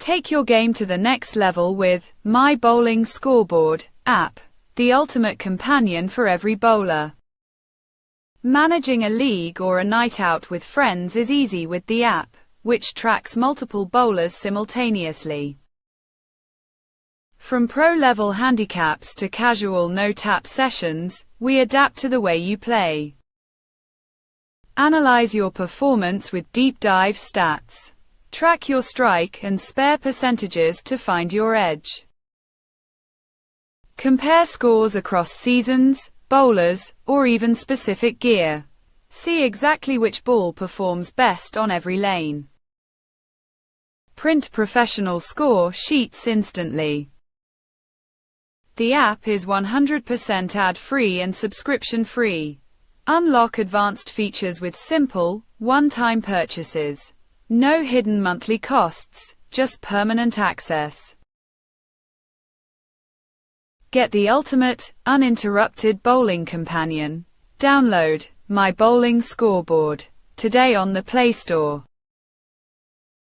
Take your game to the next level with My Bowling Scoreboard app, the ultimate companion for every bowler. Managing a league or a night out with friends is easy with the app, which tracks multiple bowlers simultaneously. From pro-level handicaps to casual no-tap sessions, we adapt to the way you play. Analyze your performance with deep dive stats. Track your strike and spare percentages to find your edge. Compare scores across seasons, bowlers, or even specific gear. See exactly which ball performs best on every lane. Print professional score sheets instantly. The app is 100% ad-free and subscription-free. Unlock advanced features with simple, one-time purchases. No hidden monthly costs, just permanent access. Get the ultimate, uninterrupted bowling companion. Download My Bowling Scoreboard today on the Play Store.